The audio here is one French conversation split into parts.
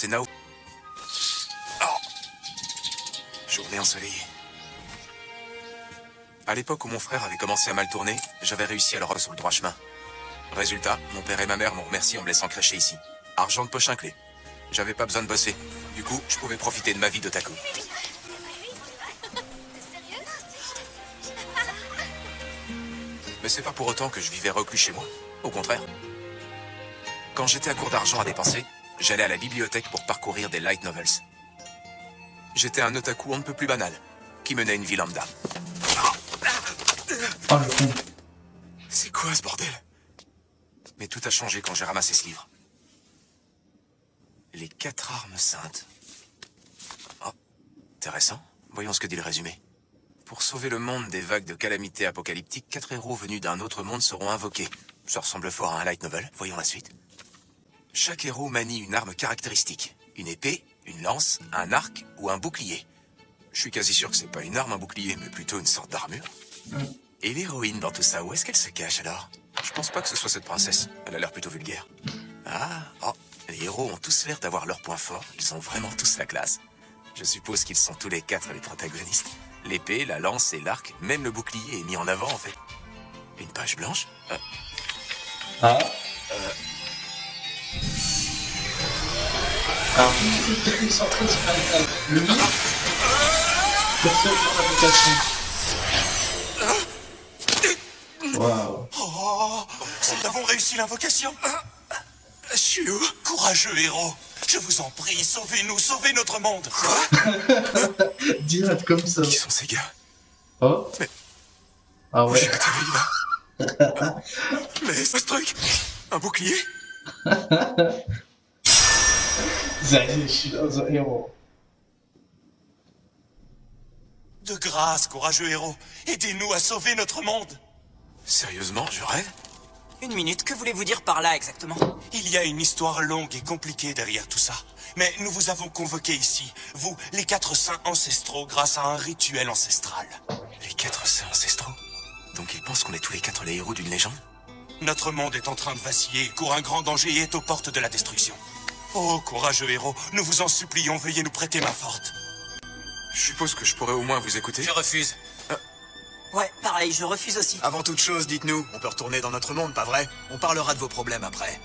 c'est Nao. Oh. Journée ensoleillée. À l'époque où mon frère avait commencé à mal tourner, j'avais réussi à le remettre sur le droit chemin. Résultat, mon père et ma mère m'ont remercié en me laissant crècher ici. Argent de poche inclus. J'avais pas besoin de bosser. Du coup, je pouvais profiter de ma vie d'otaku. Mais c'est pas pour autant que je vivais reclus chez moi. Au contraire. Quand j'étais à court d'argent à dépenser, j'allais à la bibliothèque pour parcourir des light novels. J'étais un otaku un peu plus banal, qui menait une vie lambda. Oh le con. C'est quoi ce bordel? Mais tout a changé quand j'ai ramassé ce livre. Les 4 armes saintes. Oh, intéressant. Voyons ce que dit le résumé. Pour sauver le monde des vagues de calamités apocalyptiques, 4 héros venus d'un autre monde seront invoqués. Ça ressemble fort à un light novel. Voyons la suite. Chaque héros manie une arme caractéristique. Une épée, une lance, un arc ou un bouclier. Je suis quasi sûr que c'est pas une arme, un bouclier, mais plutôt une sorte d'armure. Et l'héroïne dans tout ça, où est-ce qu'elle se cache alors? Je pense pas que ce soit cette princesse. Elle a l'air plutôt vulgaire. Ah, oh, les héros ont tous l'air d'avoir leur point fort. Ils ont vraiment tous la classe. Je suppose qu'ils sont tous les 4 les protagonistes. L'épée, la lance et l'arc, même le bouclier est mis en avant en fait. Une page blanche? Ah. Alors, ils sont en train de se faire le livre pour ce genre d'application. Waouh. Oh, nous avons réussi l'invocation. Je suis où? Courageux héros, je vous en prie, sauvez-nous, sauvez notre monde. Direct comme ça. Qui sont ces gars? Oh. Mais... Ah ouais. J'ai atterri là. Mais c'est ce truc? Un bouclier? Je suis dans un héros. De grâce, courageux héros, aidez-nous à sauver notre monde. Sérieusement, je rêve? Une minute, que voulez-vous dire par là exactement? Il y a une histoire longue et compliquée derrière tout ça. Mais nous vous avons convoqués ici, vous, les 4 saints ancestraux, grâce à un rituel ancestral. Les 4 saints ancestraux? Donc ils pensent qu'on est tous les 4 les héros d'une légende? Notre monde est en train de vaciller, court un grand danger et est aux portes de la destruction. Oh, courageux héros, nous vous en supplions, veuillez nous prêter main forte. Je suppose que je pourrais au moins vous écouter? Je refuse. Ouais, pareil, je refuse aussi. Avant toute chose, dites-nous, on peut retourner dans notre monde, pas vrai? On parlera de vos problèmes après.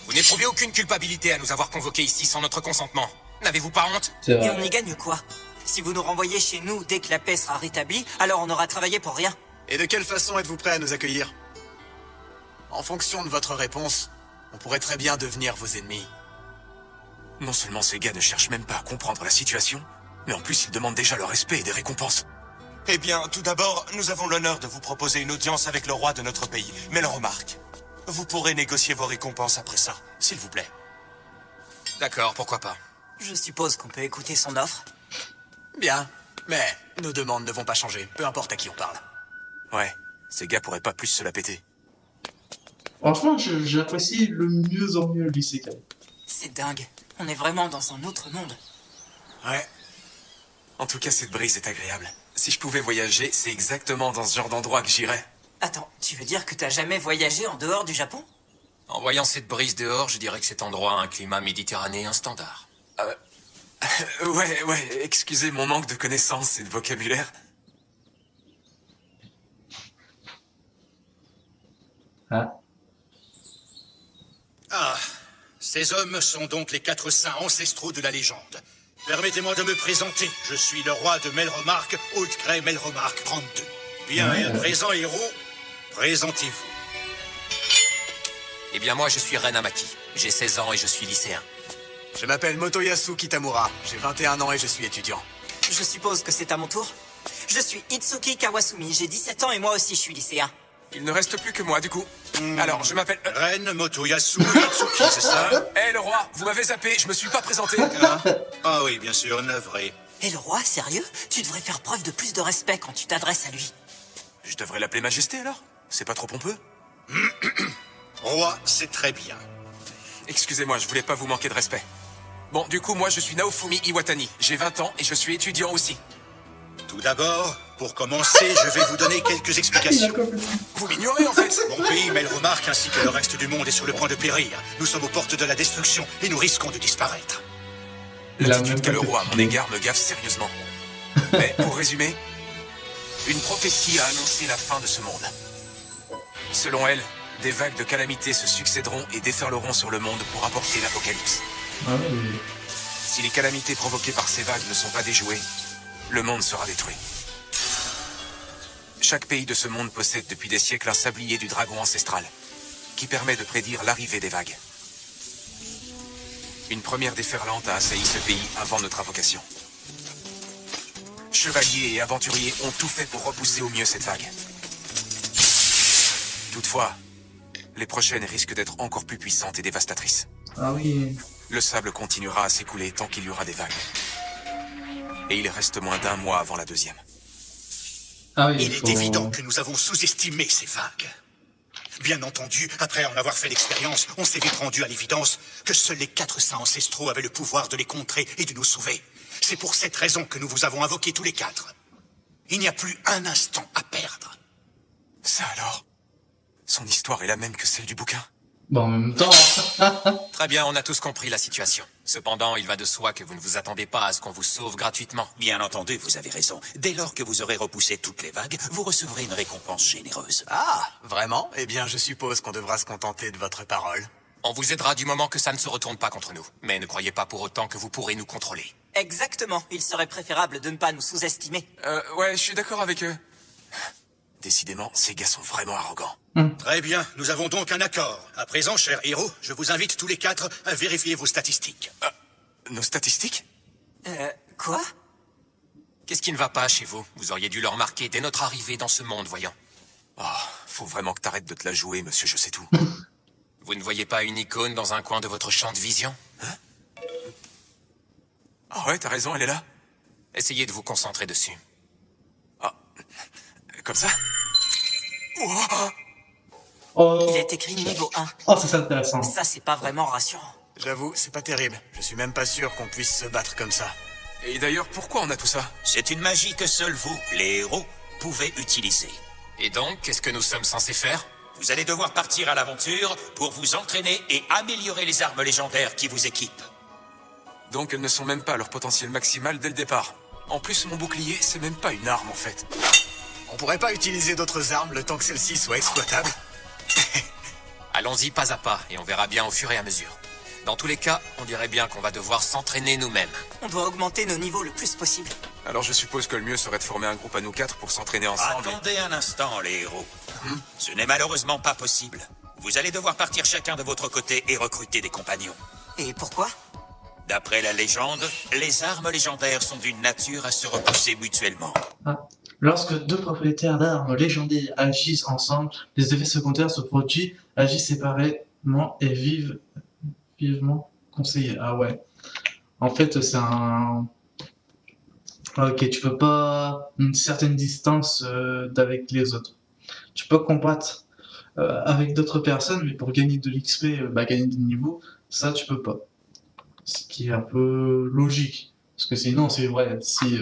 Vous n'éprouvez aucune culpabilité à nous avoir convoqués ici sans notre consentement. N'avez-vous pas honte? C'est Et on vrai. y gagne quoi? Si vous nous renvoyez chez nous dès que la paix sera rétablie, alors on aura travaillé pour rien. Et de quelle façon êtes-vous prêt à nous accueillir? En fonction de votre réponse, on pourrait très bien devenir vos ennemis. Non seulement ces gars ne cherchent même pas à comprendre la situation, mais en plus ils demandent déjà leur respect et des récompenses. Eh bien, tout d'abord, nous avons l'honneur de vous proposer une audience avec le roi de notre pays, Melromarc. Vous pourrez négocier vos récompenses après ça, s'il vous plaît. D'accord, pourquoi pas. Je suppose qu'on peut écouter son offre. Bien, mais nos demandes ne vont pas changer, peu importe à qui on parle. Ouais, ces gars pourraient pas plus se la péter. Franchement, j'apprécie le mieux en mieux l'Isekai. C'est dingue. On est vraiment dans un autre monde. Ouais. En tout cas, cette brise est agréable. Si je pouvais voyager, c'est exactement dans ce genre d'endroit que j'irais. Attends, tu veux dire que t'as jamais voyagé en dehors du Japon? En voyant cette brise dehors, je dirais que cet endroit a un climat méditerranéen standard. Ouais, excusez mon manque de connaissances et de vocabulaire. Ah. Ah, ces hommes sont donc les 4 saints ancestraux de la légende. Permettez-moi de me présenter. Je suis le roi de Melromarc, Haute-Grey Melromarc 32. Bien, et à présent, héros, présentez-vous. Eh bien moi, je suis Ren Amaki. J'ai 16 ans et je suis lycéen. Je m'appelle Motoyasu Kitamura. J'ai 21 ans et je suis étudiant. Je suppose que c'est à mon tour. Je suis Itsuki Kawasumi, j'ai 17 ans et moi aussi je suis lycéen. Il ne reste plus que moi, du coup. Alors, je m'appelle... Ren Motoyasu Itsuki, c'est ça? Hé, le roi, vous m'avez zappé, je me suis pas présenté. Ah oui, bien sûr, navré. Et le roi, sérieux? Tu devrais faire preuve de plus de respect quand tu t'adresses à lui. Je devrais l'appeler Majesté, alors? C'est pas trop pompeux? Roi, c'est très bien. Excusez-moi, je voulais pas vous manquer de respect. Bon, du coup, moi, je suis Naofumi Iwatani. J'ai 20 ans et je suis étudiant aussi. Tout d'abord, pour commencer, je vais vous donner quelques explications. Vous m'ignorez, en fait. Mon pays, Melromarc, ainsi que le reste du monde est sur le point de périr. Nous sommes aux portes de la destruction et nous risquons de disparaître. L'attitude qu'a le roi à mon égard me gaffe sérieusement. Mais pour résumer, une prophétie a annoncé la fin de ce monde. Selon elle, des vagues de calamités se succéderont et déferleront sur le monde pour apporter l'apocalypse. Ah oui. Si les calamités provoquées par ces vagues ne sont pas déjouées, le monde sera détruit. Chaque pays de ce monde possède depuis des siècles un sablier du dragon ancestral, qui permet de prédire l'arrivée des vagues. Une première déferlante a assailli ce pays avant notre invocation. Chevaliers et aventuriers ont tout fait pour repousser au mieux cette vague. Toutefois, les prochaines risquent d'être encore plus puissantes et dévastatrices. Ah oui. Le sable continuera à s'écouler tant qu'il y aura des vagues. Et il reste moins d'1 mois avant la deuxième. Ah oui, Il est évident que nous avons sous-estimé ces vagues. Bien entendu, après en avoir fait l'expérience, on s'est vite rendu à l'évidence que seuls les 400 ancestraux avaient le pouvoir de les contrer et de nous sauver. C'est pour cette raison que nous vous avons invoqués tous les 4. Il n'y a plus un instant à perdre. Ça alors? Son histoire est la même que celle du bouquin? Bon, en même temps... Très bien, on a tous compris la situation. Cependant, il va de soi que vous ne vous attendez pas à ce qu'on vous sauve gratuitement. Bien entendu, vous avez raison. Dès lors que vous aurez repoussé toutes les vagues, vous recevrez une récompense généreuse. Ah, vraiment? Eh bien, je suppose qu'on devra se contenter de votre parole. On vous aidera du moment que ça ne se retourne pas contre nous. Mais ne croyez pas pour autant que vous pourrez nous contrôler. Exactement. Il serait préférable de ne pas nous sous-estimer. Ouais, je suis d'accord avec eux. Décidément, ces gars sont vraiment arrogants. Très bien, nous avons donc un accord. À présent, cher héros, je vous invite tous les 4 à vérifier vos statistiques. Nos statistiques? Quoi? Qu'est-ce qui ne va pas chez vous? Vous auriez dû le remarquer dès notre arrivée dans ce monde, voyons. Oh, faut vraiment que t'arrêtes de te la jouer, monsieur je sais tout. Vous ne voyez pas une icône dans un coin de votre champ de vision? Ah ouais, t'as raison, elle est là. Essayez de vous concentrer dessus. Ah, comme ça? Oh, Il est écrit niveau 1. oh c'est intéressant. Ça, c'est pas vraiment rassurant. J'avoue, c'est pas terrible. Je suis même pas sûr qu'on puisse se battre comme ça. Et d'ailleurs, pourquoi on a tout ça? C'est une magie que seuls vous, les héros, pouvez utiliser. Et donc, qu'est-ce que nous sommes censés faire? Vous allez devoir partir à l'aventure pour vous entraîner et améliorer les armes légendaires qui vous équipent. Donc elles ne sont même pas à leur potentiel maximal dès le départ. En plus, mon bouclier, c'est même pas une arme en fait. On pourrait pas utiliser d'autres armes le temps que celle-ci soit exploitable? Allons-y pas à pas, et on verra bien au fur et à mesure. Dans tous les cas, on dirait bien qu'on va devoir s'entraîner nous-mêmes. On doit augmenter nos niveaux le plus possible. Alors je suppose que le mieux serait de former un groupe à nous 4 pour s'entraîner ensemble. Attendez un instant, les héros. Ce n'est malheureusement pas possible. Vous allez devoir partir chacun de votre côté et recruter des compagnons. Et pourquoi? D'après la légende, les armes légendaires sont d'une nature à se repousser mutuellement. Ah. Lorsque deux propriétaires d'armes légendaires agissent ensemble, les effets secondaires se produisent, agissent séparément et vivement conseillés. Ah ouais. En fait, c'est un... Ok, tu peux pas une certaine distance d'avec les autres. Tu peux combattre avec d'autres personnes, mais pour gagner de l'XP, gagner des niveaux, ça tu peux pas. Ce qui est un peu logique. Parce que sinon, c'est vrai, si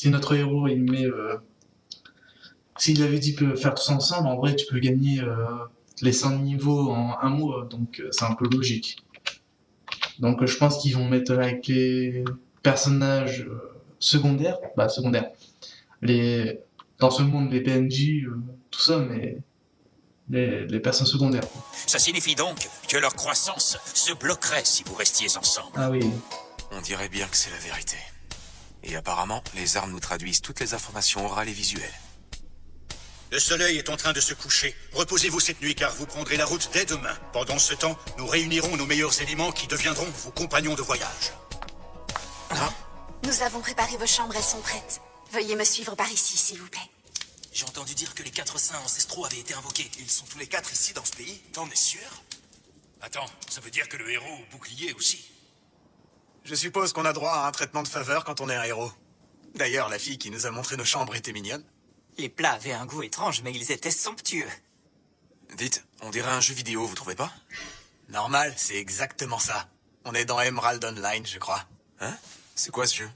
notre héros, il met... s'il avait dit faire tous ensemble, en vrai, tu peux gagner les 100 niveaux en un mois, donc c'est un peu logique. Donc je pense qu'ils vont mettre avec les personnages secondaires, dans ce monde, les PNJ, tout ça, mais les personnes secondaires. Ça signifie donc que leur croissance se bloquerait si vous restiez ensemble. Ah oui. On dirait bien que c'est la vérité. Et apparemment, les armes nous traduisent toutes les informations orales et visuelles. Le soleil est en train de se coucher. Reposez-vous cette nuit car vous prendrez la route dès demain. Pendant ce temps, nous réunirons nos meilleurs éléments qui deviendront vos compagnons de voyage. Nous avons préparé vos chambres, elles sont prêtes. Veuillez me suivre par ici, s'il vous plaît. J'ai entendu dire que les 4 saints ancestraux avaient été invoqués. Ils sont tous les 4 ici dans ce pays? T'en es sûr? Attends, ça veut dire que le héros au bouclier aussi. Je suppose qu'on a droit à un traitement de faveur quand on est un héros. D'ailleurs, la fille qui nous a montré nos chambres était mignonne. Les plats avaient un goût étrange, mais ils étaient somptueux. Dites, on dirait un jeu vidéo, vous trouvez pas? Normal, c'est exactement ça. On est dans Emerald Online, je crois. Hein? C'est quoi ce jeu?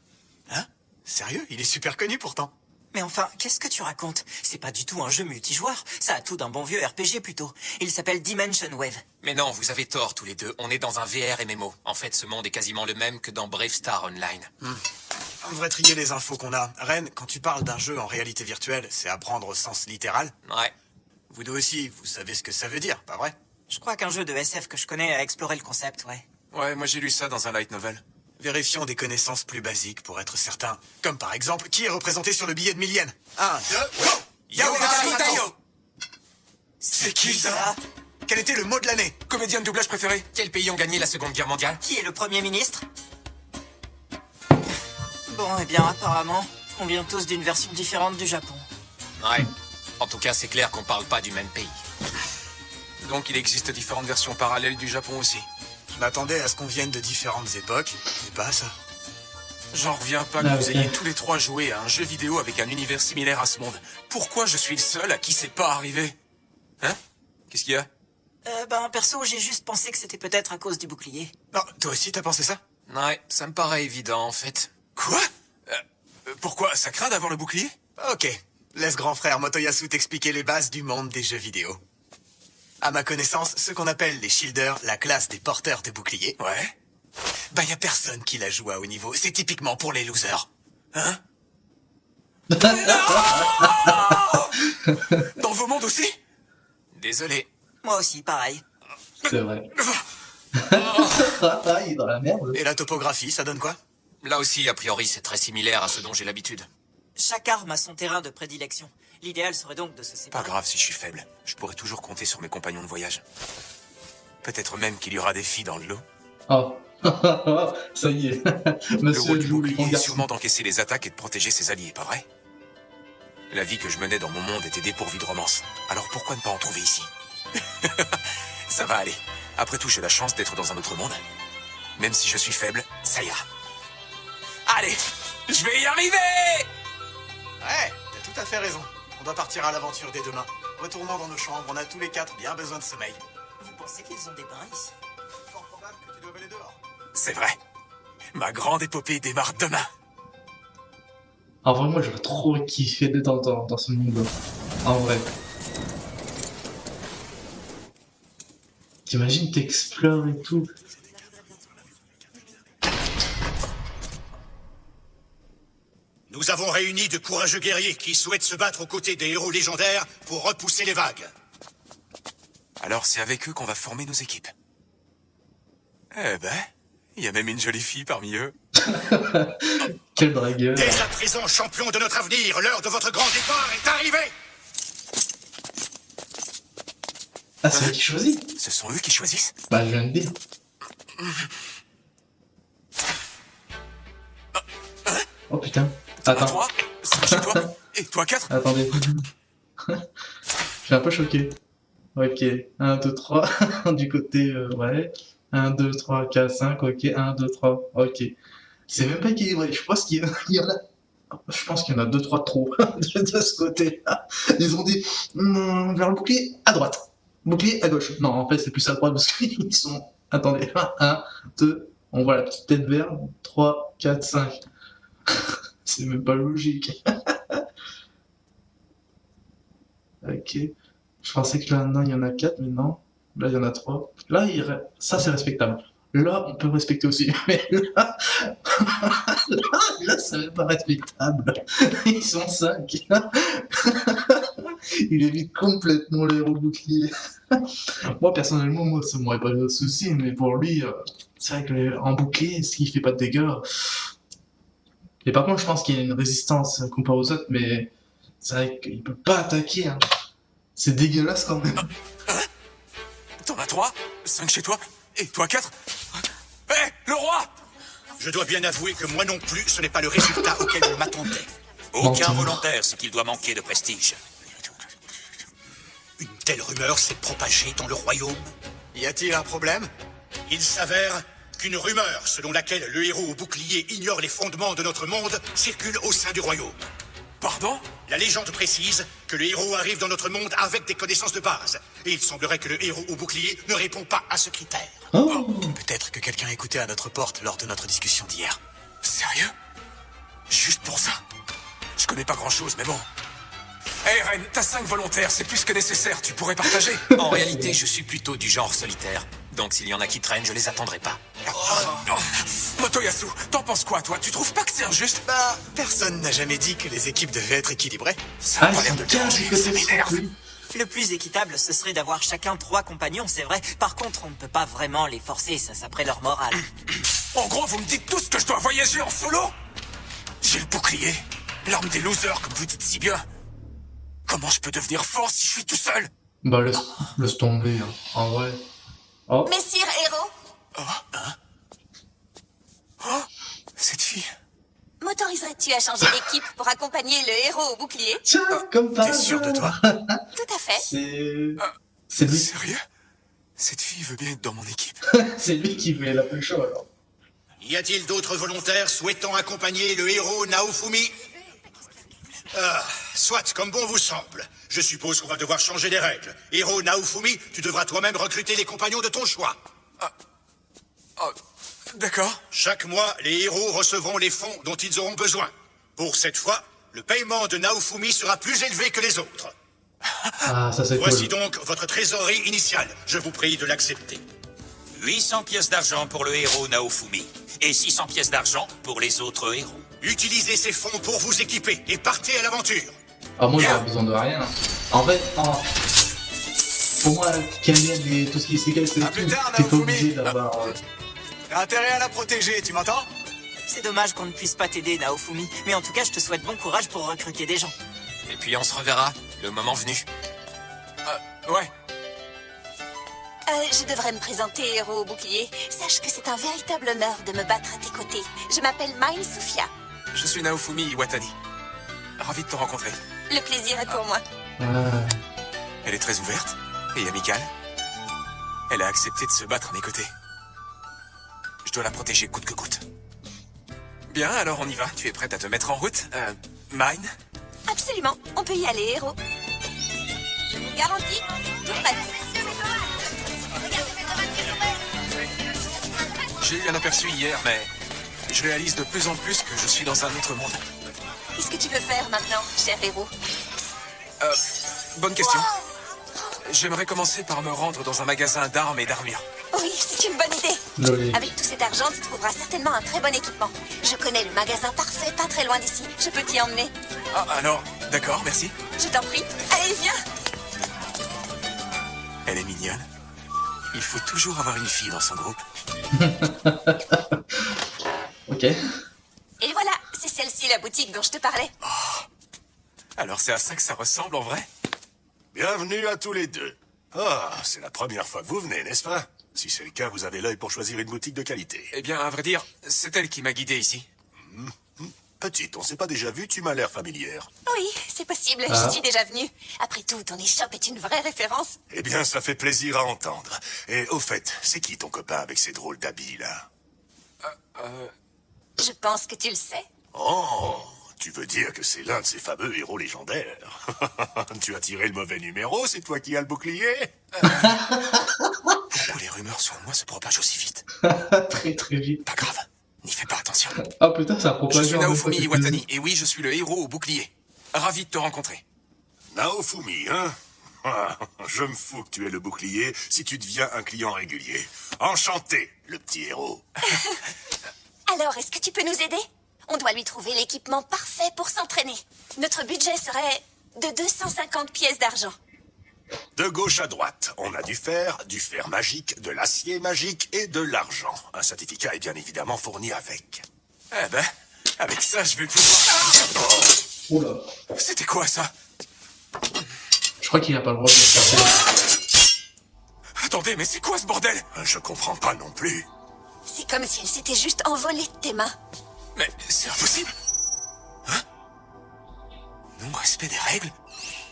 Hein? Sérieux? Il est super connu pourtant. Mais enfin, qu'est-ce que tu racontes? C'est pas du tout un jeu multijoueur. Ça a tout d'un bon vieux RPG plutôt. Il s'appelle Dimension Wave. Mais non, vous avez tort tous les deux. On est dans un VR MMO. En fait, ce monde est quasiment le même que dans Brave Star Online. On devrait trier les infos qu'on a. Ren, quand tu parles d'un jeu en réalité virtuelle, c'est à prendre au sens littéral. Ouais. Vous deux aussi, vous savez ce que ça veut dire, pas vrai? Je crois qu'un jeu de SF que je connais a exploré le concept, ouais. Ouais, moi j'ai lu ça dans un light novel. Vérifions des connaissances plus basiques pour être certain. Comme par exemple, qui est représenté sur le billet de 1000 yens? 1, 2, go! Yaoga Sato! C'est qui ça? Quel était le mot de l'année? Comédien de doublage préféré? Quels pays ont gagné la Seconde Guerre mondiale? Qui est le Premier ministre? Bon, eh bien, apparemment, on vient tous d'une version différente du Japon. Ouais. En tout cas, c'est clair qu'on parle pas du même pays. Donc il existe différentes versions parallèles du Japon aussi. Je m'attendais à ce qu'on vienne de différentes époques, mais pas à ça. J'en reviens pas que vous ayez tous les trois joué à un jeu vidéo avec un univers similaire à ce monde. Pourquoi je suis le seul à qui c'est pas arrivé? Hein? Qu'est-ce qu'il y a? Perso, j'ai juste pensé que c'était peut-être à cause du bouclier. Non, toi aussi t'as pensé ça? Ouais, ça me paraît évident en fait. Quoi? Pourquoi? Ça craint d'avoir le bouclier? Ok, laisse grand frère Motoyasu t'expliquer les bases du monde des jeux vidéo. À ma connaissance, ce qu'on appelle les shielders, la classe des porteurs de boucliers. Ouais. Y a personne qui la joue à haut niveau. C'est typiquement pour les losers. Hein? Dans vos mondes aussi? Désolé. Moi aussi, pareil. C'est vrai. Il est dans la merde. Et la topographie, ça donne quoi? Là aussi, a priori, c'est très similaire à ce dont j'ai l'habitude. Chaque arme a son terrain de prédilection. L'idéal serait donc de se Pas séparer. grave si je suis faible. Je pourrais toujours compter sur mes compagnons de voyage. Peut-être même qu'il y aura des filles dans le lot. Oh. Ça y est. Le Monsieur rôle du joue le bouclier grand est garçon. sûrement d'encaisser les attaques et de protéger ses alliés, pas vrai? La vie que je menais dans mon monde était dépourvue de romance. Alors pourquoi ne pas en trouver ici? Ça va aller. Après tout, j'ai la chance d'être dans un autre monde. Même si je suis faible, ça ira. Allez, je vais y arriver! Ouais, t'as tout à fait raison. On doit partir à l'aventure dès demain. Retournons dans nos chambres, on a tous les quatre bien besoin de sommeil. Vous pensez qu'ils ont des bains ici? Fort probable que tu doives aller dehors. C'est vrai. Ma grande épopée démarre demain. En vrai, moi, j'aurais trop kiffé d'être dans ce monde-là. En vrai. T'imagines, t'explores et tout. Nous avons réuni de courageux guerriers qui souhaitent se battre aux côtés des héros légendaires pour repousser les vagues. Alors c'est avec eux qu'on va former nos équipes. Eh ben, il y a même une jolie fille parmi eux. Quel dragueur. Dès à présent, champion de notre avenir, l'heure de votre grand départ est arrivée. Ah, c'est eux qui choisissent? Ce sont eux qui choisissent? Bah, je viens de dire. Oh putain. Attends. 3, 5 chez toi, et toi 4. Attendez. Je suis un peu choqué. Ok. 1, 2, 3. Du côté, ouais. 1, 2, 3, 4, 5. Ok. 1, 2, 3. Ok. C'est même pas équilibré. Je pense qu'il y en a. Je pense qu'il y en a 2, 3 trop de ce côté-là. Ils ont dit vers le bouclier à droite. Bouclier à gauche. Non, en fait, c'est plus à droite parce qu'ils sont. Attendez. 1, 2. On voit la petite tête verte. 3, 4, 5. C'est même pas logique. Ok. Je pensais que là, non, il y en a 4, mais non. Là, il y en a 3. Là, ça, c'est respectable. Là, on peut respecter aussi. Mais là, là, c'est même pas respectable. Ils sont 5. Il évite complètement les héros boucliers. Moi, personnellement, moi, ça m'aurait pas de souci, mais pour lui, c'est vrai que en bouclier, s'il fait pas de dégâts. Et par contre, je pense qu'il y a une résistance comparée aux autres, mais c'est vrai qu'il peut pas attaquer. Hein. C'est dégueulasse quand même. T'en as 3, 5 chez toi, et toi 4. Hé, le roi! Je dois bien avouer que moi non plus, ce n'est pas le résultat auquel je m'attendais. Aucun volontaire, c'est qu'il doit manquer de prestige. Une telle rumeur s'est propagée dans le royaume. Y a-t-il un problème? Il s'avère qu'une rumeur selon laquelle le héros au bouclier ignore les fondements de notre monde circule au sein du royaume. Pardon? La légende précise que le héros arrive dans notre monde avec des connaissances de base. Et il semblerait que le héros au bouclier ne répond pas à ce critère. Oh. Peut-être que quelqu'un écoutait à notre porte lors de notre discussion d'hier. Sérieux? Juste pour ça? Je connais pas grand-chose, mais bon. Hé, Ren, t'as 5 volontaires, c'est plus que nécessaire, tu pourrais partager. En réalité, je suis plutôt du genre solitaire. Donc s'il y en a qui traînent, je les attendrai pas. Motoyasu, t'en penses quoi, toi? Tu trouves pas que c'est injuste? Bah, personne n'a jamais dit que les équipes devaient être équilibrées. Ça a Ah, pas ils l'air sont de te 15 déranger, du côté ça m'énerve. de lui. Le plus équitable, ce serait d'avoir chacun 3 compagnons, c'est vrai. Par contre, on ne peut pas vraiment les forcer, ça s'appelle leur morale. En gros, vous me dites tous que je dois voyager en solo? J'ai le bouclier, l'arme des losers, comme vous dites si bien. Comment je peux devenir fort si je suis tout seul? Bah, laisse tomber, hein. En vrai. Oh, Messire Héros, Cette fille. m'autoriserais-tu à changer d'équipe pour accompagner le héros au bouclier? tiens, comme par T'es sûr de toi? Tout à fait. C'est lui. Sérieux? Cette fille veut bien être dans mon équipe. C'est lui qui fait la plus chaud, alors. Y a-t-il d'autres volontaires souhaitant accompagner le héros Naofumi? Soit, comme bon vous semble. Je suppose qu'on va devoir changer les règles. Héros Naofumi, tu devras toi-même recruter les compagnons de ton choix. Oh, d'accord. Chaque mois, les héros recevront les fonds dont ils auront besoin. Pour cette fois, le paiement de Naofumi sera plus élevé que les autres. Ah, ça c'est Voici cool. donc votre trésorerie initiale. Je vous prie de l'accepter. 800 pièces d'argent pour le héros Naofumi. Et 600 pièces d'argent pour les autres héros. Utilisez ces fonds pour vous équiper et partez à l'aventure. Ah, moi j'aurais besoin de rien. En fait, pour moi, qui aime bien tout ce qui est séquence et À plus tout, tard, t'es pas Naofumi. obligé d'avoir. T'as intérêt à la protéger, tu m'entends? C'est dommage qu'on ne puisse pas t'aider, Naofumi. Mais en tout cas, je te souhaite bon courage pour recruter des gens. Et puis on se reverra, le moment venu. Ouais. Je devrais me présenter, héros au bouclier. Sache que c'est un véritable honneur de me battre à tes côtés. Je m'appelle Mai Sophia. Je suis Naofumi Iwatani. Ravi de te rencontrer. Le plaisir est pour moi. Elle est très ouverte et amicale. Elle a accepté de se battre à mes côtés. Je dois la protéger coûte que coûte. Bien, alors on y va. Tu es prête à te mettre en route? Mine? Absolument, on peut y aller, héros. Je vous garantis, tout prêt. J'ai eu un aperçu hier, mais je réalise de plus en plus que je suis dans un autre monde. Qu'est-ce que tu veux faire maintenant, cher héros? Bonne question. J'aimerais commencer par me rendre dans un magasin d'armes et d'armure. Oui, c'est une bonne idée. Loli. Avec tout cet argent, tu trouveras certainement un très bon équipement. Je connais le magasin parfait, pas très loin d'ici. Je peux t'y emmener. Ah, alors, d'accord, merci. Je t'en prie. Allez, viens. Elle est mignonne. Il faut toujours avoir une fille dans son groupe. Ok. Et voilà, c'est celle-ci la boutique dont je te parlais. Alors c'est à ça que ça ressemble en vrai? Bienvenue à tous les deux. Ah, c'est la première fois que vous venez, n'est-ce pas? Si c'est le cas, vous avez l'œil pour choisir une boutique de qualité. Eh bien, à vrai dire, c'est elle qui m'a guidé ici. Petite, on s'est pas déjà vu, tu m'as l'air familière. Oui, c'est possible, Ah. j'y suis déjà venue. Après tout, ton échoppe est une vraie référence. Eh bien, ça fait plaisir à entendre. Et au fait, c'est qui ton copain avec ces drôles d'habits, là? Je pense que tu le sais. Oh, tu veux dire que c'est l'un de ces fameux héros légendaires. Tu as tiré le mauvais numéro, c'est toi qui as le bouclier? Pourquoi les rumeurs sur moi se propagent aussi vite? Très très vite. Pas grave, n'y fais pas attention. Ah putain, ça a Je propagé suis en même temps Naofumi que Iwatani, et oui, je suis le héros au bouclier. Ravi de te rencontrer. Naofumi, hein? Ah, je me fous que tu aies le bouclier si tu deviens un client régulier. Enchanté, le petit héros. Alors, est-ce que tu peux nous aider? On doit lui trouver l'équipement parfait pour s'entraîner. Notre budget serait de 250 pièces d'argent. De gauche à droite, on a du fer magique, de l'acier magique et de l'argent. Un certificat est bien évidemment fourni avec. Eh ben, avec ça, je vais pouvoir... Oula. C'était quoi ça? Je crois qu'il a pas le droit de le chercher. Attendez, mais c'est quoi ce bordel? Je comprends pas non plus. C'est comme si elle s'était juste envolée de tes mains. Mais c'est impossible. Hein? Non-respect des règles?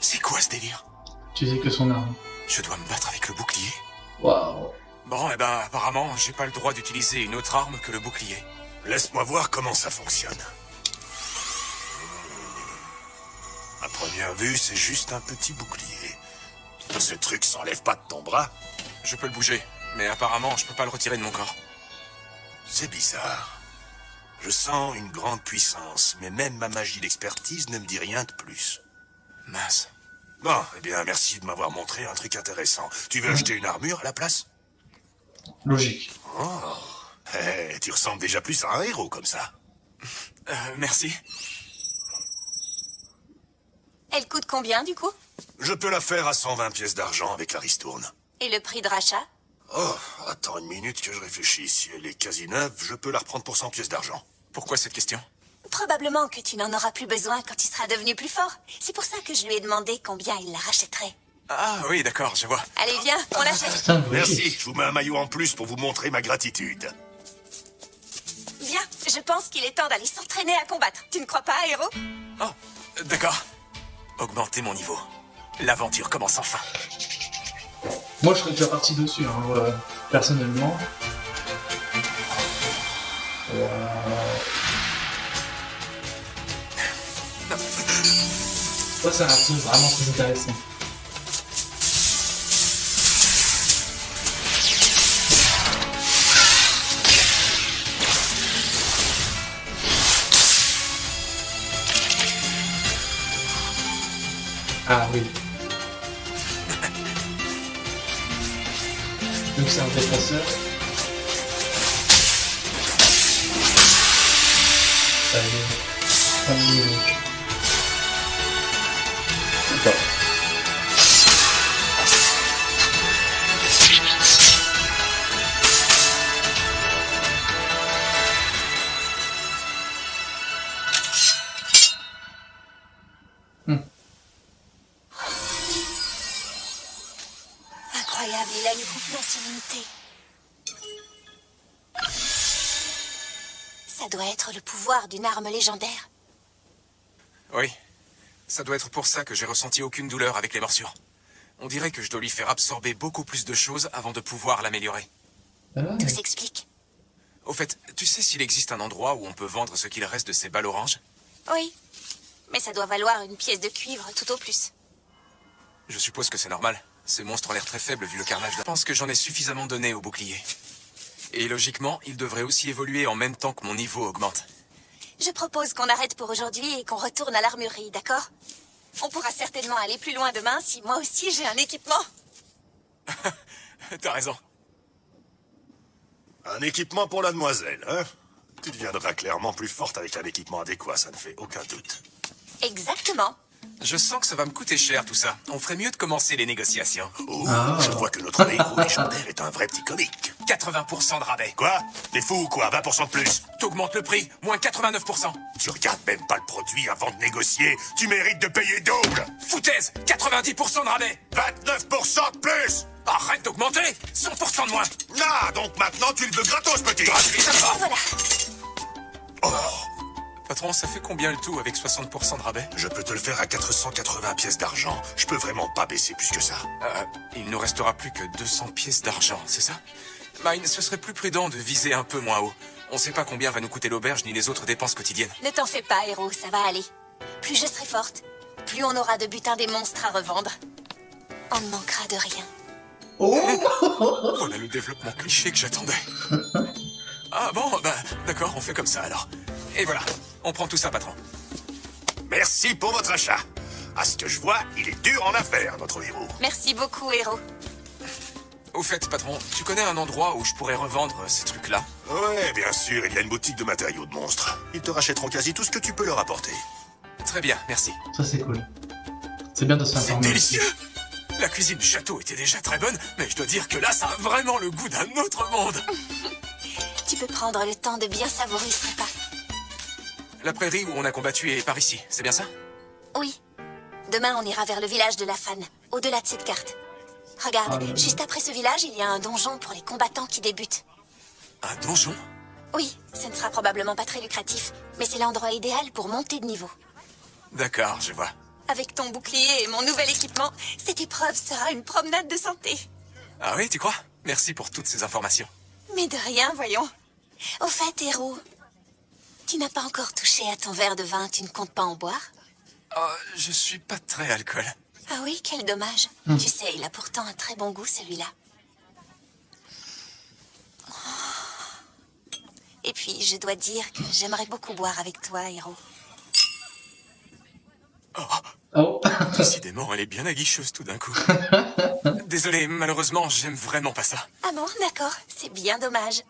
C'est quoi ce délire? Tu sais que son arme. Je dois me battre avec le bouclier? Waouh. Bon, eh ben, apparemment, j'ai pas le droit d'utiliser une autre arme que le bouclier. Laisse-moi voir comment ça fonctionne. À première vue, c'est juste un petit bouclier. Ce truc s'enlève pas de ton bras. Je peux le bouger, mais apparemment, je peux pas le retirer de mon corps. C'est bizarre. Je sens une grande puissance, mais même ma magie d'expertise ne me dit rien de plus. Mince. Bon, eh bien, merci de m'avoir montré un truc intéressant. Tu veux acheter une armure à la place? Logique. Oh. Tu ressembles déjà plus à un héros comme ça. Merci. Elle coûte combien, du coup? Je peux la faire à 120 pièces d'argent avec la ristourne. Et le prix de rachat? Oh, attends une minute que je réfléchisse. Si elle est quasi neuve, je peux la reprendre pour 100 pièces d'argent. Pourquoi cette question? Probablement que tu n'en auras plus besoin quand il sera devenu plus fort. C'est pour ça que je lui ai demandé combien il la rachèterait. Ah oui, d'accord, je vois. Allez, viens, on l'achète. Putain, Merci, je vous mets un maillot en plus pour vous montrer ma gratitude. Viens, je pense qu'il est temps d'aller s'entraîner à combattre. Tu ne crois pas, héros? Oh, d'accord. Augmenter mon niveau. L'aventure commence enfin. Moi, je serais déjà parti dessus, hein, personnellement. Ça, c'est un truc vraiment très intéressant. Ah oui. Donc c'est un défenseur. Allez. Ou pas. Incroyable, il a une confiance illimitée. Ça doit être le pouvoir d'une arme légendaire. Oui. Ça doit être pour ça que j'ai ressenti aucune douleur avec les morsures. On dirait que je dois lui faire absorber beaucoup plus de choses avant de pouvoir l'améliorer. Tout s'explique. Au fait, tu sais s'il existe un endroit où on peut vendre ce qu'il reste de ces balles oranges? Oui. Mais ça doit valoir une pièce de cuivre, tout au plus. Je suppose que c'est normal. Ces monstres ont l'air très faibles vu le carnage. Je pense que j'en ai suffisamment donné au bouclier. Et logiquement, il devrait aussi évoluer en même temps que mon niveau augmente. Je propose qu'on arrête pour aujourd'hui et qu'on retourne à l'armurerie, d'accord? On pourra certainement aller plus loin demain si moi aussi j'ai un équipement. T'as raison. Un équipement pour la demoiselle, hein? Tu deviendras clairement plus forte avec un équipement adéquat, ça ne fait aucun doute. Exactement. Je sens que ça va me coûter cher tout ça. On ferait mieux de commencer les négociations. Oh, je vois que notre héros légendaire est un vrai petit comique. 80% de rabais. Quoi? T'es fou ou quoi? 20% de plus? T'augmentes le prix, moins 89%. Tu regardes même pas le produit avant de négocier. Tu mérites de payer double. Foutaise, 90% de rabais. 29% de plus. Arrête d'augmenter, 100% de moins. Ah, donc maintenant tu le veux gratos, petit. Voilà. Patron, ça fait combien le tout avec 60% de rabais? Je peux te le faire à 480 pièces d'argent. Je peux vraiment pas baisser plus que ça. Il ne restera plus que 200 pièces d'argent, c'est ça? Mine, ce serait plus prudent de viser un peu moins haut. On sait pas combien va nous coûter l'auberge ni les autres dépenses quotidiennes. Ne t'en fais pas, héros, ça va aller. Plus je serai forte, plus on aura de butin des monstres à revendre. On ne manquera de rien. Voilà le développement cliché que j'attendais. Ah bon, bah d'accord, on fait comme ça alors. Et voilà, on prend tout ça, patron. Merci pour votre achat. À ce que je vois, il est dur en affaires, notre héros. Merci beaucoup, héros. Au fait, patron, tu connais un endroit où je pourrais revendre ces trucs-là? Ouais, bien sûr, il y a une boutique de matériaux de monstres. Ils te rachèteront quasi tout ce que tu peux leur apporter. Très bien, merci. Ça, c'est cool. C'est bien de se C'est informer. délicieux! La cuisine du château était déjà très bonne, mais je dois dire que là, ça a vraiment le goût d'un autre monde. Tu peux prendre le temps de bien savourer ce repas. La prairie où on a combattu est par ici, c'est bien ça? Oui. Demain, on ira vers le village de la Fan, au-delà de cette carte. Regarde, juste après ce village, il y a un donjon pour les combattants qui débutent. Un donjon? Oui, ce ne sera probablement pas très lucratif, mais c'est l'endroit idéal pour monter de niveau. D'accord, je vois. Avec ton bouclier et mon nouvel équipement, cette épreuve sera une promenade de santé. Ah oui, tu crois? Merci pour toutes ces informations. Mais de rien, voyons. Au fait, héros, tu n'as pas encore touché à ton verre de vin, tu ne comptes pas en boire? Oh, je suis pas très alcool. Ah oui, quel dommage. Tu sais, il a pourtant un très bon goût, celui-là. Et puis, je dois dire que j'aimerais beaucoup boire avec toi, héros. Oh. Décidément, elle est bien aguicheuse tout d'un coup. Désolé, malheureusement, j'aime vraiment pas ça. Ah bon, d'accord, c'est bien dommage.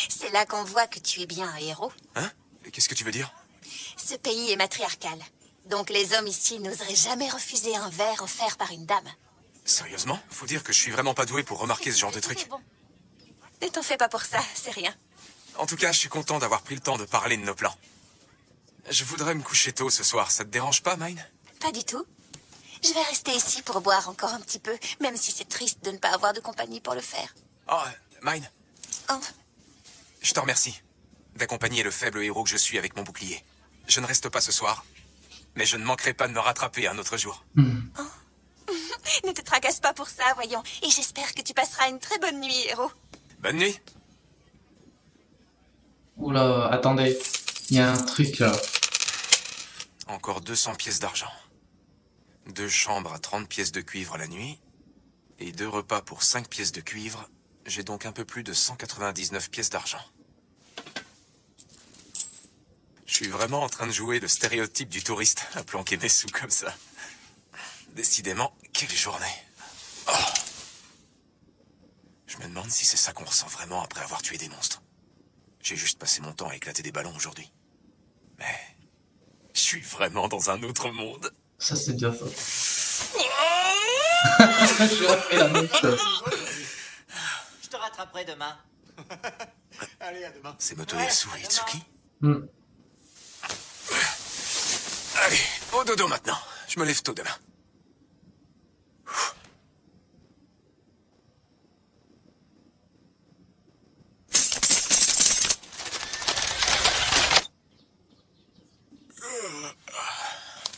C'est là qu'on voit que tu es bien un héros. Hein? Qu'est-ce que tu veux dire? Ce pays est matriarcal. Donc les hommes ici n'oseraient jamais refuser un verre offert par une dame. Sérieusement? Faut dire que je suis vraiment pas doué pour remarquer ce genre de truc. Bon. Ne t'en fais pas pour ça, c'est rien. En tout cas, je suis content d'avoir pris le temps de parler de nos plans. Je voudrais me coucher tôt ce soir, ça te dérange pas, Mine? Pas du tout. Je vais rester ici pour boire encore un petit peu, même si c'est triste de ne pas avoir de compagnie pour le faire. Oh, Mine, Oh, je te remercie d'accompagner le faible héros que je suis avec mon bouclier. Je ne reste pas ce soir, mais je ne manquerai pas de me rattraper un autre jour. ne te tracasse pas pour ça, voyons. Et j'espère que tu passeras une très bonne nuit, héros. Bonne nuit. Oula, attendez. Il y a un truc là. Encore 200 pièces d'argent. 2 chambres à 30 pièces de cuivre la nuit. Et 2 repas pour 5 pièces de cuivre. J'ai donc un peu plus de 199 pièces d'argent. Je suis vraiment en train de jouer le stéréotype du touriste à planquer mes sous comme ça. Décidément, quelle journée. Oh. Je me demande si c'est ça qu'on ressent vraiment après avoir tué des monstres. J'ai juste passé mon temps à éclater des ballons aujourd'hui. Mais je suis vraiment dans un autre monde. Ça, c'est bien ça. Je refais la même chose. Je te rattraperai demain. Allez, à demain. C'est Motoyasu et Itsuki? Allez, au dodo maintenant. Je me lève tôt demain.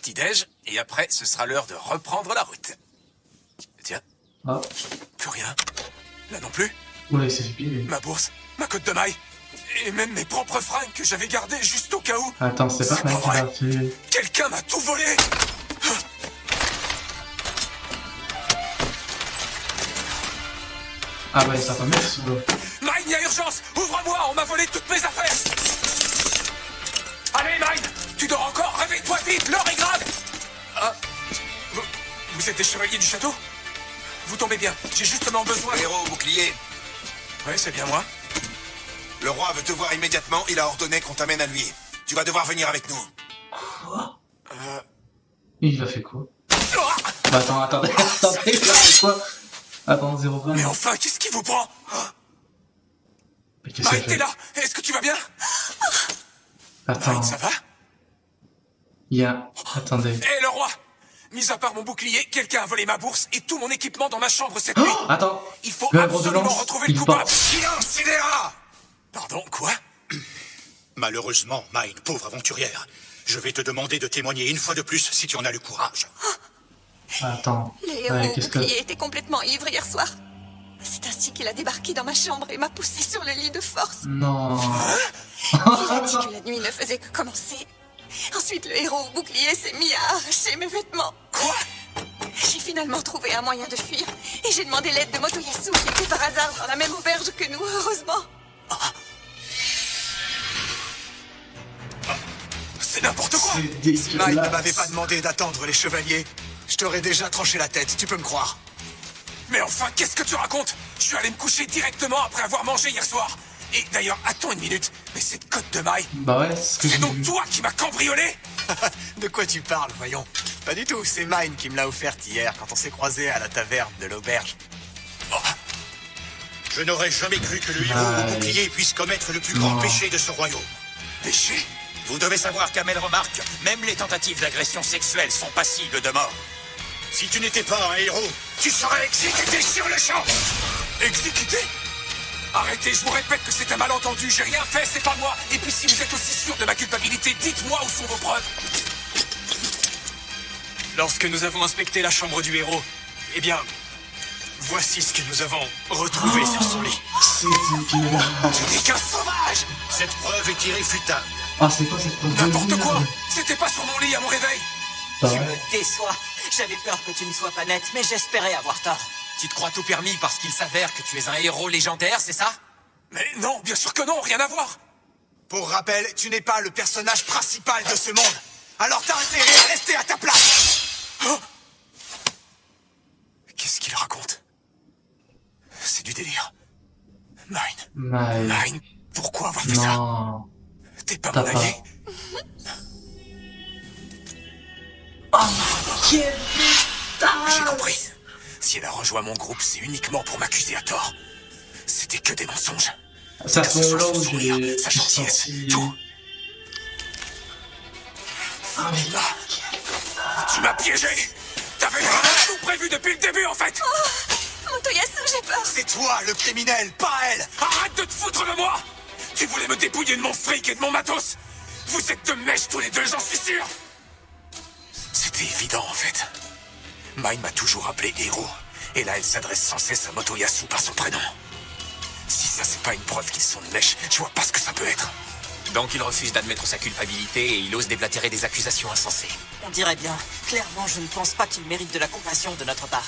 Petit-déj, et après, ce sera l'heure de reprendre la route. Tiens. Ah. Plus rien. Là non plus. Oula, il s'est fait piler. Ma bourse, ma cotte de maille, et même mes propres fringues que j'avais gardées juste au cas où. Attends, c'est pas mal qui l'a fait. Quelqu'un m'a tout volé. Ah bah, ça va mettre sous l'eau. Mine, il y a urgence. Ouvre-moi, on m'a volé toutes mes affaires. Allez, Mine, tu dors encore? Réveille-toi vite, l'heure est grave. Ah, vous êtes des chevaliers du château? Vous tombez bien, j'ai justement besoin... Héros au bouclier. Oui, c'est bien moi. Le roi veut te voir immédiatement, il a ordonné qu'on t'amène à lui. Tu vas devoir venir avec nous. Quoi? Il a fait quoi? Bah attends, attendez, il a fait quoi? Attends, 0,20. Mais enfin, qu'est-ce qui vous prend? Mais qu'est-ce que t'es là? Est-ce que tu vas bien? Attends. Mine, ça va? Il y a... Attendez. Hé, le roi! Mis à part mon bouclier, quelqu'un a volé ma bourse et tout mon équipement dans ma chambre cette nuit. Attends. Il faut Le absolument ambulance, retrouver le il coupable. part. Silence, scélérat! Pardon, quoi? Malheureusement, Mine, pauvre aventurière, je vais te demander de témoigner une fois de plus si tu en as le courage. Attends. Le héros Ouais, au qu'est-ce que... bouclier était complètement ivre hier soir. C'est ainsi qu'il a débarqué dans ma chambre et m'a poussé sur le lit de force. Non. Il a dit que la nuit ne faisait que commencer. Ensuite, le héros au bouclier s'est mis à arracher mes vêtements. Quoi? J'ai finalement trouvé un moyen de fuir. Et j'ai demandé l'aide de Motoyasu qui était par hasard dans la même auberge que nous, heureusement. C'est n'importe quoi! C'est Mike dégueulasse. ne m'avait pas demandé d'attendre les chevaliers. Je t'aurais déjà tranché la tête, tu peux me croire. Mais enfin, qu'est-ce que tu racontes? Je suis allé me coucher directement après avoir mangé hier soir. Et d'ailleurs, attends une minute, mais cette cotte de maille... Bah ouais, c'est ce que C'est j'ai donc vu. toi qui m'as cambriolé? De quoi tu parles, voyons? Pas du tout, c'est Mine qui me l'a offerte hier quand on s'est croisés à la taverne de l'auberge. Je n'aurais jamais cru que le héros Ah, au bouclier puisse commettre le plus grand Non. péché de ce royaume. Péché? Vous devez savoir qu'à Melremark, même les tentatives d'agression sexuelle sont passibles de mort. Si tu n'étais pas un héros, tu serais exécuté sur le champ. Exécuté? Arrêtez, je vous répète que c'est un malentendu, j'ai rien fait, c'est pas moi. Et puis si vous êtes aussi sûr de ma culpabilité, dites-moi où sont vos preuves. Lorsque nous avons inspecté la chambre du héros, eh bien, voici ce que nous avons retrouvé sur son lit. C'est dégueulasse. Tu n'es qu'un sauvage! Cette preuve est irréfutable. Ah, c'est quoi cette preuve de N'importe merde? quoi! C'était pas sur mon lit à mon réveil! Bah Tu ouais. me déçois. J'avais peur que tu ne sois pas net, mais j'espérais avoir tort. Tu te crois tout permis parce qu'il s'avère que tu es un héros légendaire, c'est ça? Mais non, bien sûr que non, rien à voir. Pour rappel, tu n'es pas le personnage principal de ce monde. Alors t'as intérêt à rester à ta place. Oh, qu'est-ce qu'il raconte? C'est du délire. Mine, pourquoi avoir fait ça? Non. T'es pas T'as mon pas. allié? Quel J'ai compris. Si elle a rejoint mon groupe, c'est uniquement pour m'accuser à tort. C'était que des mensonges. C'est à Que ce ce soit moment-là son où sourire, j'ai sa gentillesse, sorti... tout. Ah mais Tu m'as piégé. T'avais vraiment tout prévu depuis le début, en fait. Motoyasu, j'ai peur. C'est toi le criminel, pas elle. Arrête de te foutre de moi. Tu voulais me dépouiller de mon fric et de mon matos. Vous êtes de mèche tous les deux, j'en suis sûr. C'était évident, en fait. Mine m'a toujours appelé héros. Et là, elle s'adresse sans cesse à Motoyasu par son prénom. Si ça, c'est pas une preuve qu'ils sont de mèche, je vois pas ce que ça peut être. Donc il refuse d'admettre sa culpabilité et il ose déblatérer des accusations insensées. On dirait bien. Clairement, je ne pense pas qu'il mérite de la compassion de notre part.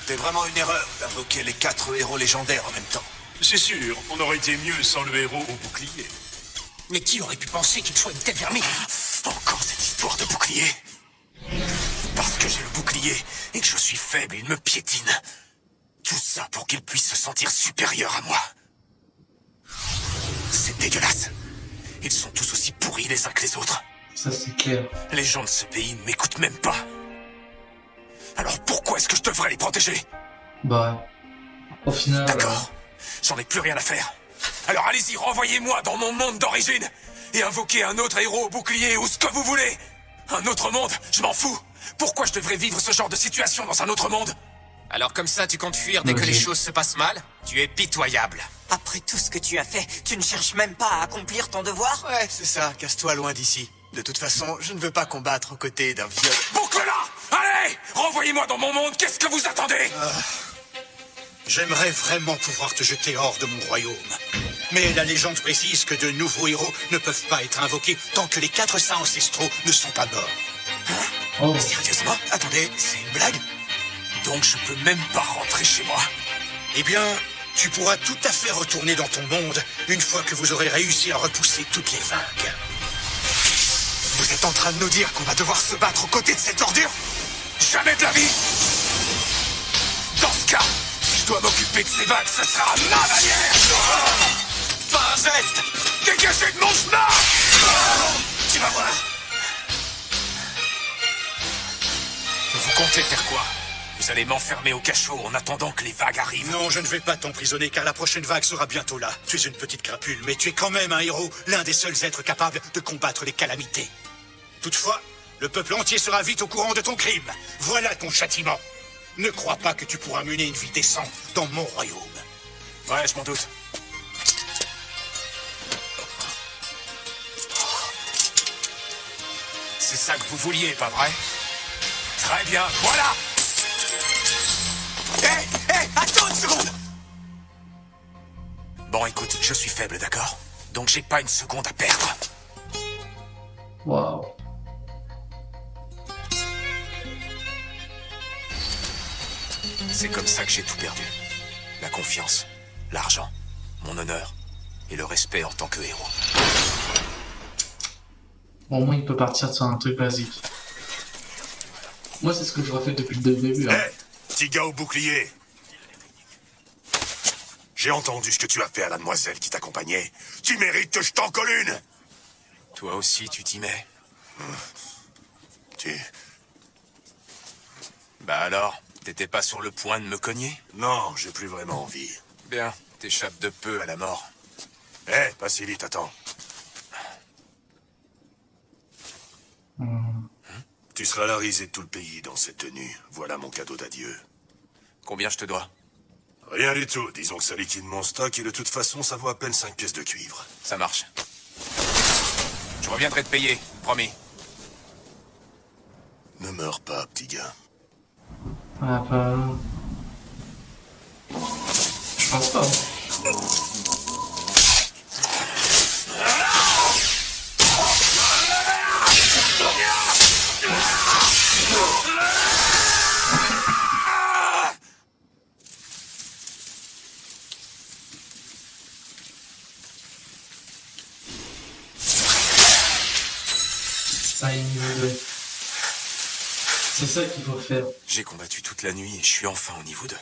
C'est vraiment une erreur d'invoquer les 4 héros légendaires en même temps. C'est sûr, on aurait été mieux sans le héros au bouclier. Mais qui aurait pu penser qu'il soit une tête vermine? Encore cette histoire de bouclier. Parce que j'ai le bouclier et que je suis faible, il me piétine. Tout ça pour qu'il puisse se sentir supérieur à moi. C'est dégueulasse. Ils sont tous aussi pourris les uns que les autres. ça c'est clair. Les gens de ce pays ne m'écoutent même pas. Alors pourquoi est-ce que je devrais les protéger? Bah, au final... D'accord, j'en ai plus rien à faire. Alors allez-y, renvoyez-moi dans mon monde d'origine et invoquez un autre héros au bouclier ou ce que vous voulez. Un autre monde, je m'en fous. Pourquoi je devrais vivre ce genre de situation dans un autre monde? Alors comme ça, tu comptes fuir dès que les choses se passent mal? Tu es pitoyable. Après tout ce que tu as fait, tu ne cherches même pas à accomplir ton devoir? Ouais, c'est ça, casse-toi loin d'ici. De toute façon, je ne veux pas combattre aux côtés d'un viol... Boucle-la! Allez! Renvoyez-moi dans mon monde, qu'est-ce que vous attendez? J'aimerais vraiment pouvoir te jeter hors de mon royaume. Mais la légende précise que de nouveaux héros ne peuvent pas être invoqués tant que les 4 saints ancestraux ne sont pas morts. Oh. Sérieusement? Attendez, c'est une blague? Donc je peux même pas rentrer chez moi? Eh bien, tu pourras tout à fait retourner dans ton monde une fois que vous aurez réussi à repousser toutes les vagues. Vous êtes en train de nous dire qu'on va devoir se battre aux côtés de cette ordure? Jamais de la vie! Dans ce cas, si je dois m'occuper de ces vagues, ce sera à ma manière! Pas un geste! Dégagez de mon chemin! Tu vas voir! Vous comptez faire quoi? Vous allez m'enfermer au cachot en attendant que les vagues arrivent? Non, je ne vais pas t'emprisonner car la prochaine vague sera bientôt là. Tu es une petite crapule, mais tu es quand même un héros, l'un des seuls êtres capables de combattre les calamités. Toutefois, le peuple entier sera vite au courant de ton crime. Voilà ton châtiment. Ne crois pas que tu pourras mener une vie décente dans mon royaume. Ouais, je m'en doute. C'est ça que vous vouliez, pas vrai? Très bien, voilà! Hé, attends une seconde! Bon, écoute, je suis faible, d'accord? Donc j'ai pas une seconde à perdre. Waouh. C'est comme ça que j'ai tout perdu. La confiance, l'argent, mon honneur et le respect en tant que héros. Bon, au moins il peut partir sur un truc basique. Moi c'est ce que j'aurais fait depuis le début. Hein. Petit gars au bouclier. J'ai entendu ce que tu as fait à la demoiselle qui t'accompagnait. Tu mérites que je t'en colle une. Toi aussi, tu t'y mets. Tu... Bah alors, t'étais pas sur le point de me cogner? Non, j'ai plus vraiment envie. Bien, t'échappes de peu à la mort. Pas si vite, attends. Tu seras la risée de tout le pays dans cette tenue. Voilà mon cadeau d'adieu. Combien je te dois? Rien du tout. Disons que ça liquide mon stock et de toute façon, ça vaut à peine 5 pièces de cuivre. Ça marche. Je reviendrai te payer, promis. Ne meurs pas, petit gars. Ah, bah... Je pense pas. ça y est, niveau 2. C'est ça qu'il faut faire. J'ai combattu toute la nuit et je suis enfin au niveau 2.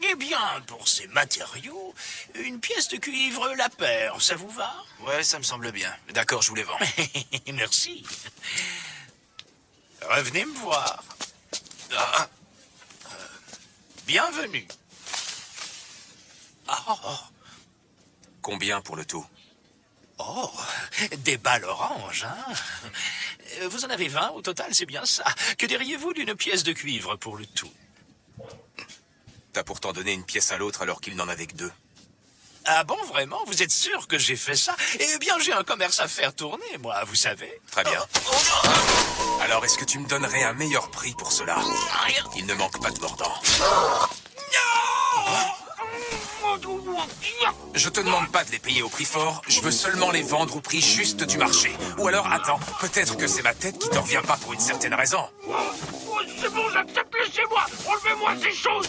Eh bien, pour ces matériaux, une pièce de cuivre la paire, ça vous va? Ouais, ça me semble bien. D'accord, je vous les vends. Merci. Revenez me voir. Ah, bienvenue. Oh, Combien pour le tout? oh, des balles oranges, hein? Vous en avez 20 au total, c'est bien ça. Que diriez-vous d'une pièce de cuivre pour le tout? T'as pourtant donné une pièce à l'autre alors qu'il n'en avait que 2. Ah bon, vraiment? Vous êtes sûr que j'ai fait ça? Eh bien, j'ai un commerce à faire tourner, moi, vous savez. Très bien. Alors, est-ce que tu me donnerais un meilleur prix pour cela? Il ne manque pas de mordant. Je te demande pas de les payer au prix fort, je veux seulement les vendre au prix juste du marché. Ou alors, attends, peut-être que c'est ma tête qui te revient pas pour une certaine raison. C'est bon, j'accepte, laissez-moi! Enlevez-moi ces choses!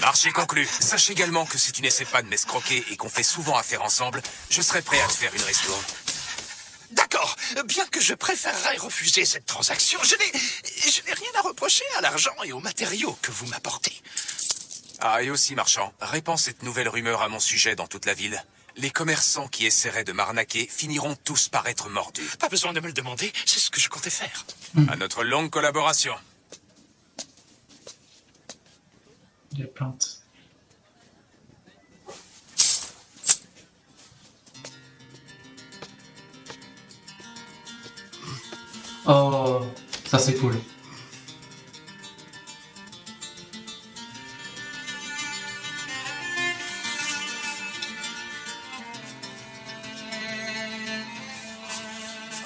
Marché conclu. Sache également que si tu n'essaies pas de m'escroquer et qu'on fait souvent affaire ensemble, je serai prêt à te faire une ristourne. D'accord, bien que je préférerais refuser cette transaction, je n'ai rien à reprocher à l'argent et aux matériaux que vous m'apportez. Ah, et aussi, marchand, répands cette nouvelle rumeur à mon sujet dans toute la ville. Les commerçants qui essaieraient de m'arnaquer finiront tous par être mordus. Pas besoin de me le demander, c'est ce que je comptais faire. À notre longue collaboration. Les plantes. Oh, ça c'est cool.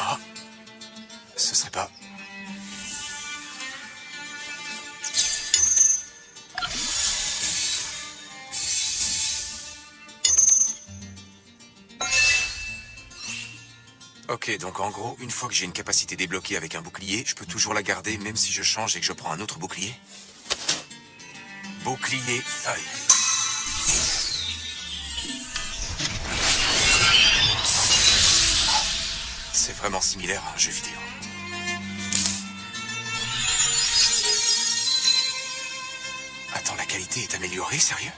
Ah, ce serait pas... Ok, donc en gros, une fois que j'ai une capacité débloquée avec un bouclier, je peux toujours la garder même si je change et que je prends un autre bouclier. Bouclier feuille. C'est vraiment similaire à un jeu vidéo. Attends, la qualité est améliorée, sérieux?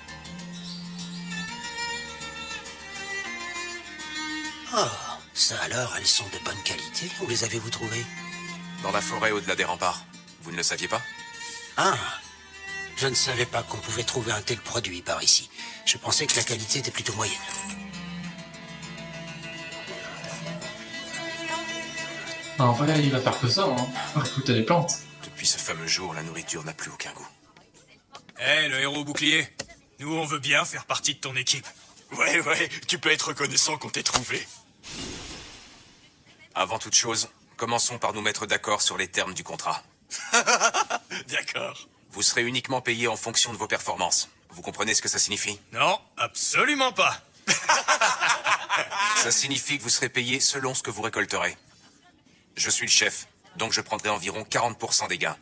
Oh, ça alors, elles sont de bonne qualité. Où les avez-vous trouvées? Dans la forêt au-delà des remparts. Vous ne le saviez pas? Ah, je ne savais pas qu'on pouvait trouver un tel produit par ici. Je pensais que la qualité était plutôt moyenne. Ah, en vrai, il va faire que ça, hein. Écoutez les plantes. Depuis ce fameux jour, la nourriture n'a plus aucun goût. Hé, le héros bouclier. Nous, on veut bien faire partie de ton équipe. Ouais, tu peux être reconnaissant qu'on t'ait trouvé. Avant toute chose, commençons par nous mettre d'accord sur les termes du contrat. D'accord. Vous serez uniquement payé en fonction de vos performances. Vous comprenez ce que ça signifie? Non, absolument pas. Ça signifie que vous serez payé selon ce que vous récolterez. Je suis le chef, donc je prendrai environ 40% des gains.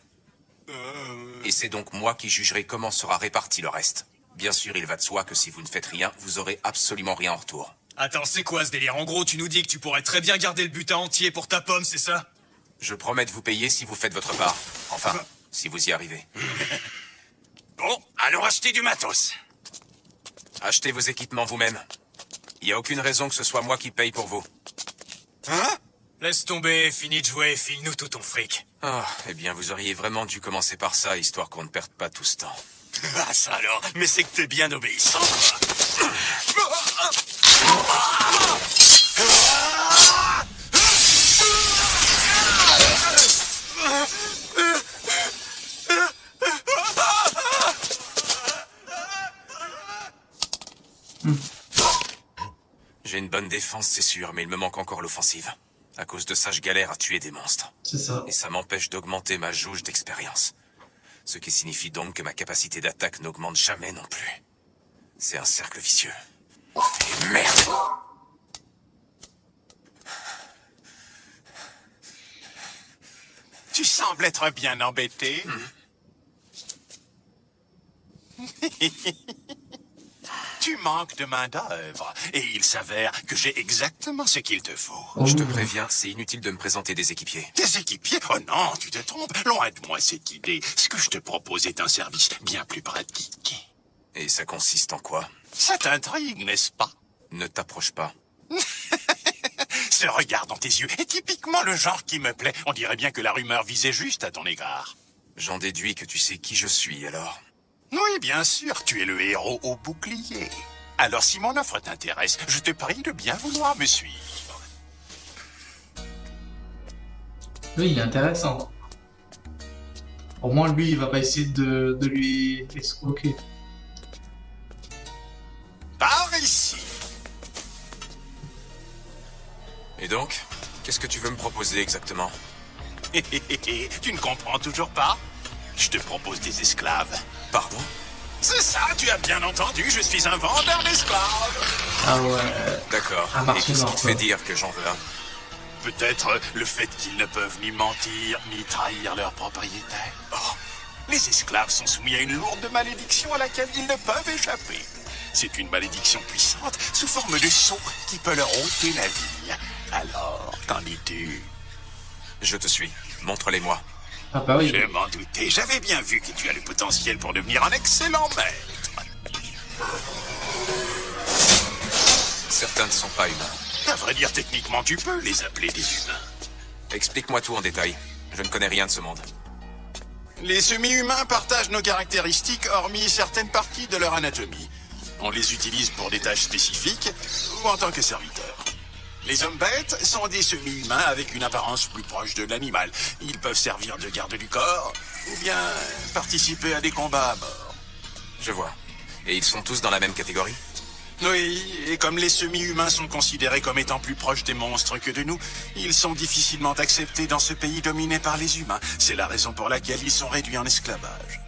Et c'est donc moi qui jugerai comment sera réparti le reste. Bien sûr, il va de soi que si vous ne faites rien, vous aurez absolument rien en retour. Attends, c'est quoi ce délire? En gros, tu nous dis que tu pourrais très bien garder le butin entier pour ta pomme, c'est ça? Je promets de vous payer si vous faites votre part. Enfin, si vous y arrivez. Bon, allons acheter du matos. Achetez vos équipements vous-même. Il n'y a aucune raison que ce soit moi qui paye pour vous. Hein? Laisse tomber, finis de jouer, file-nous tout ton fric. Ah, eh bien, vous auriez vraiment dû commencer par ça, histoire qu'on ne perde pas tout ce temps. Ah ça alors, mais c'est que t'es bien obéissant. J'ai une bonne défense, c'est sûr, mais il me manque encore l'offensive. À cause de ça, je galère à tuer des monstres. C'est ça. Et ça m'empêche d'augmenter ma jauge d'expérience. Ce qui signifie donc que ma capacité d'attaque n'augmente jamais non plus. C'est un cercle vicieux. Et merde! Tu sembles être bien embêté. Tu manques de main-d'œuvre, et il s'avère que j'ai exactement ce qu'il te faut. Je te préviens, c'est inutile de me présenter des équipiers. Des équipiers? Oh non, tu te trompes. Loin de moi cette idée. Ce que je te propose est un service bien plus pratique. Et ça consiste en quoi? Ça t'intrigue, n'est-ce pas? Ne t'approche pas. Ce regard dans tes yeux est typiquement le genre qui me plaît. On dirait bien que la rumeur visait juste à ton égard. J'en déduis que tu sais qui je suis, alors. Oui, bien sûr, tu es le héros au bouclier. Alors si mon offre t'intéresse, je te prie de bien vouloir me suivre. Lui, il est intéressant. Au moins, lui, il va pas essayer de lui escroquer. Par ici. Et donc, qu'est-ce que tu veux me proposer exactement? Tu ne comprends toujours pas? Je te propose des esclaves. Pardon? C'est ça, tu as bien entendu, je suis un vendeur d'esclaves. Ah ouais. D'accord. Un Et marché qu'est-ce qui noir, te quoi. fait dire que j'en veux un? Peut-être le fait qu'ils ne peuvent ni mentir, ni trahir leur propriétaire. Oh, les esclaves sont soumis à une lourde malédiction à laquelle ils ne peuvent échapper. C'est une malédiction puissante, sous forme de sceau, qui peut leur ôter la vie. Alors, qu'en es-tu? Je te suis. Montre-les-moi. Ah bah oui. Je m'en doutais, j'avais bien vu que tu as le potentiel pour devenir un excellent maître. Certains ne sont pas humains. À vrai dire, techniquement, tu peux les appeler des humains. Explique-moi tout en détail. Je ne connais rien de ce monde. Les semi-humains partagent nos caractéristiques, hormis certaines parties de leur anatomie. On les utilise pour des tâches spécifiques ou en tant que serviteurs. Les hommes bêtes sont des semi-humains avec une apparence plus proche de l'animal. Ils peuvent servir de garde du corps ou bien participer à des combats à mort. Je vois. Et ils sont tous dans la même catégorie? Oui, et comme les semi-humains sont considérés comme étant plus proches des monstres que de nous, ils sont difficilement acceptés dans ce pays dominé par les humains. C'est la raison pour laquelle ils sont réduits en esclavage.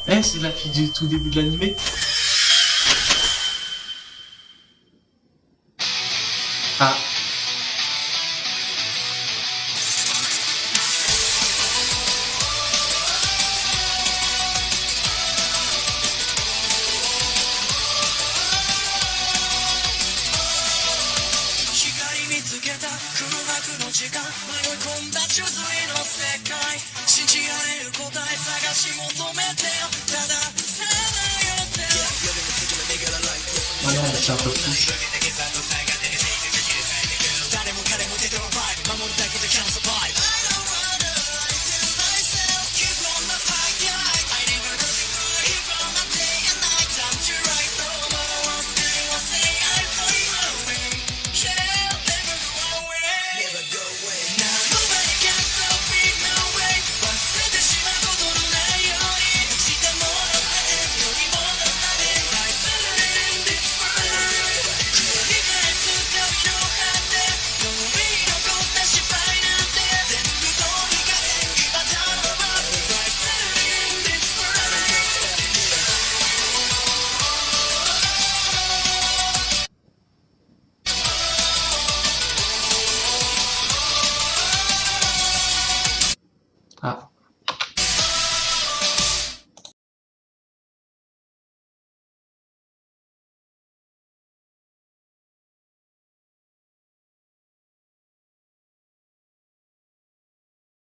Eh, c'est la fille du tout début de l'animé. Ah. Ah non, c'est un peu fou.